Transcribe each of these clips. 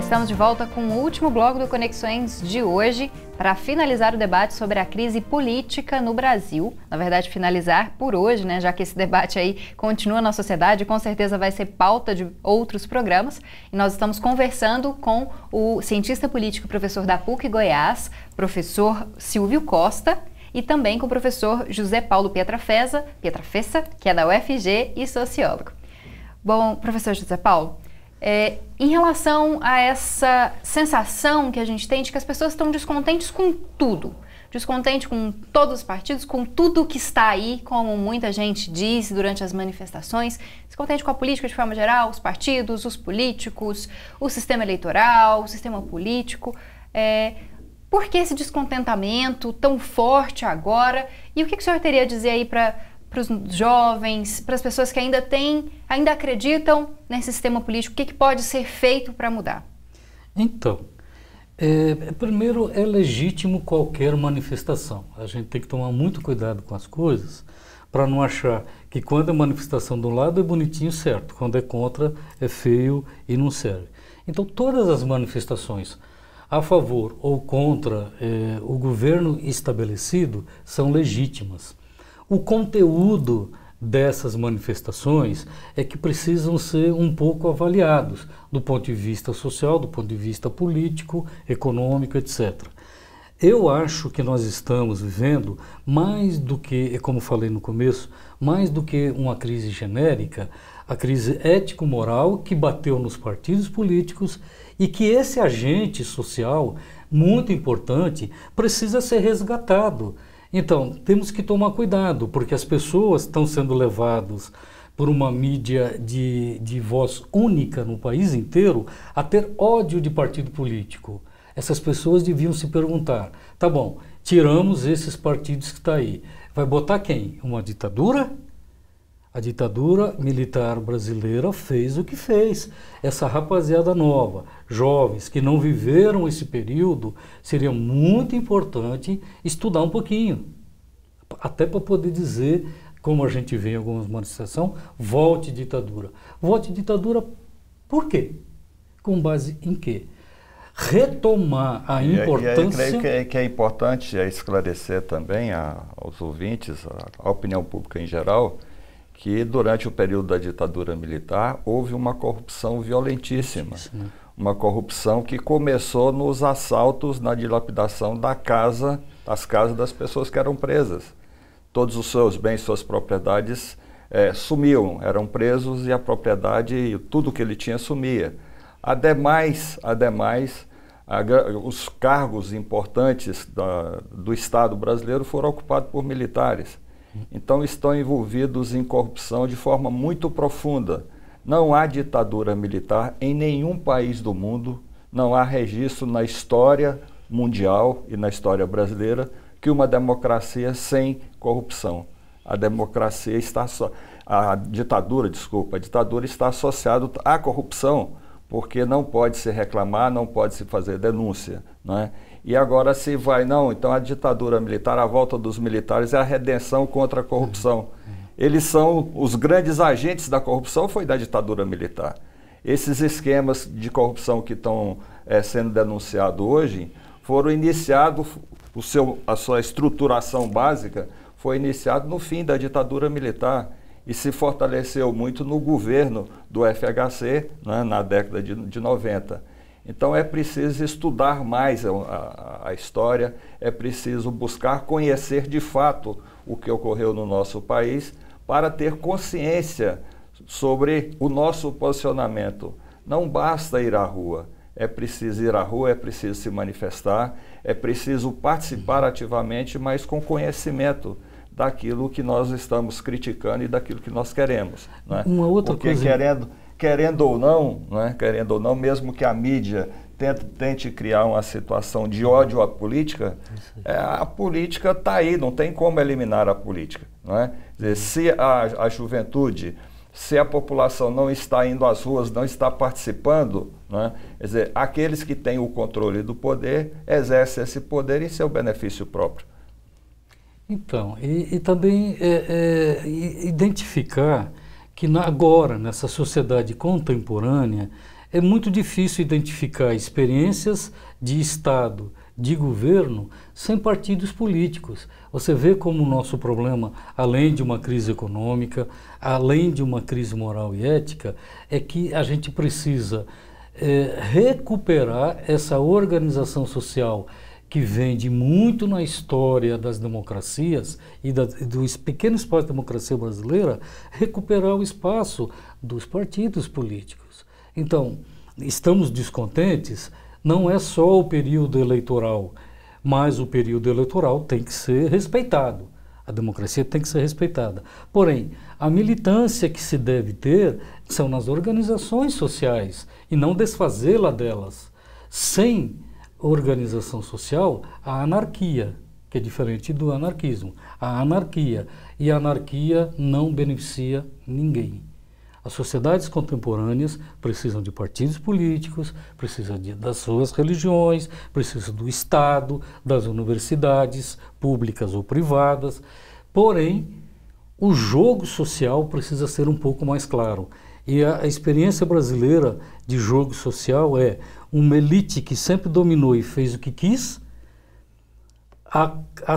Estamos de volta com o último bloco do Conexões de hoje para finalizar o debate sobre a crise política no Brasil. Na verdade, finalizar por hoje, né? Já que esse debate aí continua na sociedade, com certeza vai ser pauta de outros programas. E nós estamos conversando com o cientista político e professor da PUC Goiás, professor Silvio Costa, e também com o professor José Paulo Pietrafesa, que é da UFG e sociólogo. Bom, professor José Paulo, em relação a essa sensação que a gente tem de que as pessoas estão descontentes com tudo, descontente com todos os partidos, com tudo que está aí, como muita gente disse durante as manifestações, descontente com a política de forma geral, os partidos, os políticos, o sistema eleitoral, o sistema político. Por que esse descontentamento tão forte agora? E o que o senhor teria a dizer aí para os jovens, para as pessoas que ainda acreditam nesse sistema político? O que pode ser feito para mudar? Então, primeiro, é legítimo qualquer manifestação. A gente tem que tomar muito cuidado com as coisas para não achar que quando é manifestação de um lado é bonitinho, certo. Quando é contra, é feio e não serve. Então, todas as manifestações a favor ou contra o governo estabelecido são legítimas. O conteúdo dessas manifestações é que precisam ser um pouco avaliados do ponto de vista social, do ponto de vista político, econômico, etc. Eu acho que nós estamos vivendo mais do que, como falei no começo, mais do que uma crise genérica, a crise ético-moral que bateu nos partidos políticos e que esse agente social, muito importante, precisa ser resgatado. Então, temos que tomar cuidado, porque as pessoas estão sendo levadas por uma mídia de voz única no país inteiro a ter ódio de partido político. Essas pessoas deviam se perguntar, tá bom, tiramos esses partidos que estão aí, vai botar quem? Uma ditadura? A ditadura militar brasileira fez o que fez. Essa rapaziada nova, jovens que não viveram esse período, seria muito importante estudar um pouquinho. Até para poder dizer, como a gente vê em algumas manifestações, volte ditadura. Volte ditadura por quê? Com base em quê? Retomar a importância... Eu creio que é importante esclarecer também aos ouvintes, à opinião pública em geral, que durante o período da ditadura militar houve uma corrupção violentíssima. Uma corrupção que começou nos assaltos, na dilapidação das casas das pessoas que eram presas. Todos os seus bens, suas propriedades sumiam, eram presos e a propriedade, tudo que ele tinha sumia. Ademais, os cargos importantes do Estado brasileiro foram ocupados por militares. Então estão envolvidos em corrupção de forma muito profunda. Não há ditadura militar em nenhum país do mundo, não há registro na história mundial e na história brasileira que uma democracia sem corrupção. A ditadura está associada à corrupção, porque não pode se reclamar, não pode se fazer denúncia, não é? E agora se vai, não, então a ditadura militar, a volta dos militares é a redenção contra a corrupção. Eles são os grandes agentes da corrupção, foi da ditadura militar. Esses esquemas de corrupção que estão sendo denunciados hoje foram iniciados, a sua estruturação básica foi iniciada no fim da ditadura militar e se fortaleceu muito no governo do FHC, né, na década de 90. Então é preciso estudar mais a história, é preciso buscar conhecer de fato o que ocorreu no nosso país para ter consciência sobre o nosso posicionamento. Não basta ir à rua, é preciso ir à rua, é preciso se manifestar, é preciso participar ativamente, mas com conhecimento daquilo que nós estamos criticando e daquilo que nós queremos. Né? Uma outra coisa... Querendo ou não, mesmo que a mídia tente criar uma situação de ódio à política, a política está aí, não tem como eliminar a política. Não é? Quer dizer, se a juventude, se a população não está indo às ruas, não está participando, não é? Quer dizer, aqueles que têm o controle do poder exercem esse poder em seu benefício próprio. Então, e também identificar que agora, nessa sociedade contemporânea, é muito difícil identificar experiências de Estado, de governo, sem partidos políticos. Você vê como o nosso problema, além de uma crise econômica, além de uma crise moral e ética, é que a gente precisa recuperar essa organização social que vem de muito na história das democracias e do pequeno espaço da democracia brasileira, recuperar o espaço dos partidos políticos. Então, estamos descontentes, não é só o período eleitoral, mas o período eleitoral tem que ser respeitado. A democracia tem que ser respeitada. Porém, a militância que se deve ter são nas organizações sociais e não desfazê-la delas. Sem organização social, a anarquia, que é diferente do anarquismo. A anarquia. E a anarquia não beneficia ninguém. As sociedades contemporâneas precisam de partidos políticos, precisam das suas religiões, precisam do Estado, das universidades, públicas ou privadas. Porém, o jogo social precisa ser um pouco mais claro. E a experiência brasileira de jogo social é uma elite que sempre dominou e fez o que quis,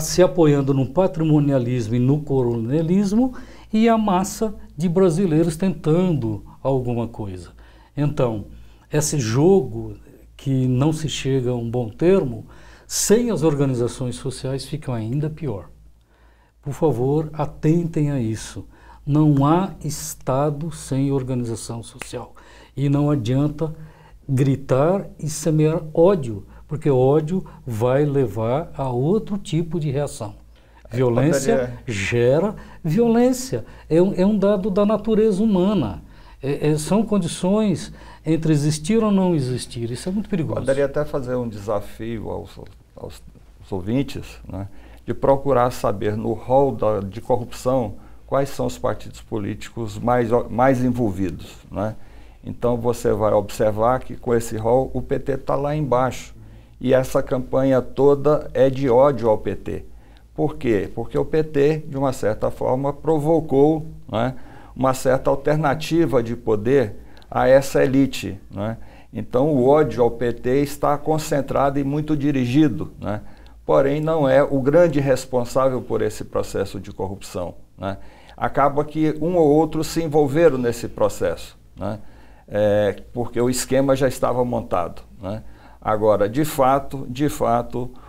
se apoiando no patrimonialismo e no colonialismo, e a massa de brasileiros tentando alguma coisa. Então, esse jogo que não se chega a um bom termo, sem as organizações sociais fica ainda pior. Por favor, atentem a isso. Não há Estado sem organização social. E não adianta gritar e semear ódio, porque ódio vai levar a outro tipo de reação. Violência gera violência. É um dado da natureza humana. São condições entre existir ou não existir. Isso é muito perigoso. Poderia até fazer um desafio aos ouvintes, né, de procurar saber no rol de corrupção quais são os partidos políticos mais envolvidos, né? Então você vai observar que com esse rol o PT está lá embaixo. E essa campanha toda é de ódio ao PT. Por quê? Porque o PT, de uma certa forma, provocou, né, uma certa alternativa de poder a essa elite, né? Então o ódio ao PT está concentrado e muito dirigido, né? Porém não é o grande responsável por esse processo de corrupção, né? Acaba que um ou outro se envolveram nesse processo, né? Porque o esquema já estava montado, né? Agora, de fato,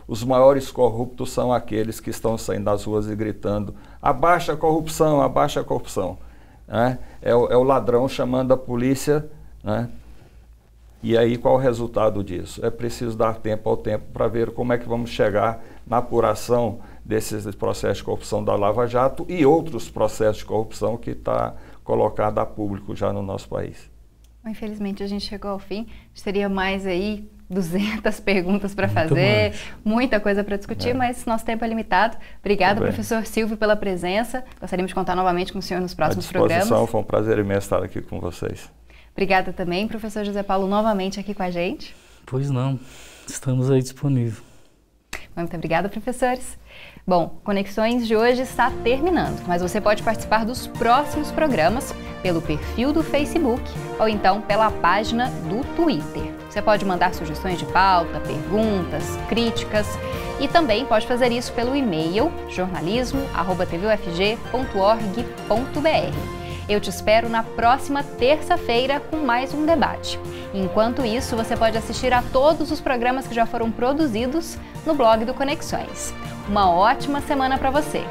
os maiores corruptos são aqueles que estão saindo das ruas e gritando: abaixa a corrupção, né? É o ladrão chamando a polícia, né? E aí qual o resultado disso? É preciso dar tempo ao tempo para ver como é que vamos chegar na apuração desses processos de corrupção da Lava Jato e outros processos de corrupção que está colocado a público já no nosso país. Infelizmente a gente chegou ao fim, teria mais aí 200 perguntas para fazer, muita coisa para discutir, mas nosso tempo é limitado. Obrigada, professor Silvio, pela presença. Gostaríamos de contar novamente com o senhor nos próximos programas. Foi um prazer imenso estar aqui com vocês. Obrigada também, professor José Paulo, novamente aqui com a gente. Pois não, estamos aí disponíveis. Muito obrigada, professores. Bom, Conexões de hoje está terminando, mas você pode participar dos próximos programas pelo perfil do Facebook ou então pela página do Twitter. Você pode mandar sugestões de pauta, perguntas, críticas e também pode fazer isso pelo e-mail jornalismo@tvufg.org.br. Eu te espero na próxima terça-feira com mais um debate. Enquanto isso, você pode assistir a todos os programas que já foram produzidos no blog do Conexões. Uma ótima semana para você!